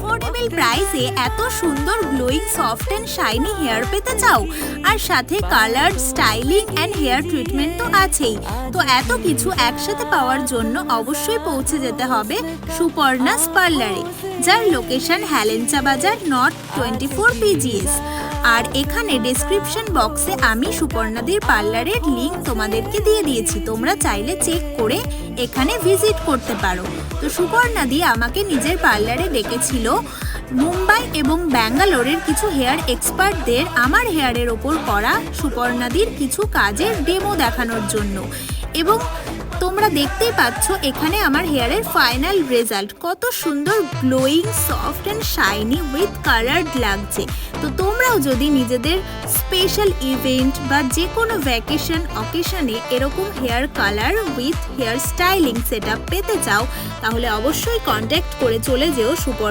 Affordable প্রাইসে এত সুন্দর glowing soft and shiny hair পেতে চাও, আর সাথে colour, styling and hair treatment তো আছেই। তো এত কিছু একসাথে পাওয়ার জন্য অবশ্যই পৌঁছে যেতে হবে সুপর্ণাস পার্লারে, যার লোকেশন হেলেঞ্চা বাজার নর্থ 24 PGS। আর এখানে ডেসক্রিপশন বক্সে আমি সুপর্ণাদির পার্লারের লিংক তোমাদেরকে দিয়ে দিয়েছি, তোমরা চাইলে চেক করে এখানে ভিজিট করতে পারো। তো সুপর্ণাদি আমাকে নিজের পার্লারে ডেকেছিল মুম্বাই এবং ব্যাঙ্গালোরের কিছু হেয়ার এক্সপার্টদের আমার হেয়ারের ওপর করা সুপর্ণাদির কিছু কাজের ডেমো দেখানোর জন্য। এবং তোমরা দেখতেই পাচ্ছ এখানে আমার হেয়ারের ফাইনাল রেজাল্ট কত সুন্দর glowing, soft and shiny with coloured লাগছে। তো তোমরাও যদি নিজেদের স্পেশাল ইভেন্ট বা যে কোনো ভ্যাকেশন অকেশনে এরকম hair colour with hair styling set up পেতে চাও, তাহলে অবশ্যই কন্ট্যাক্ট করে চলে যেও সুপর্ণা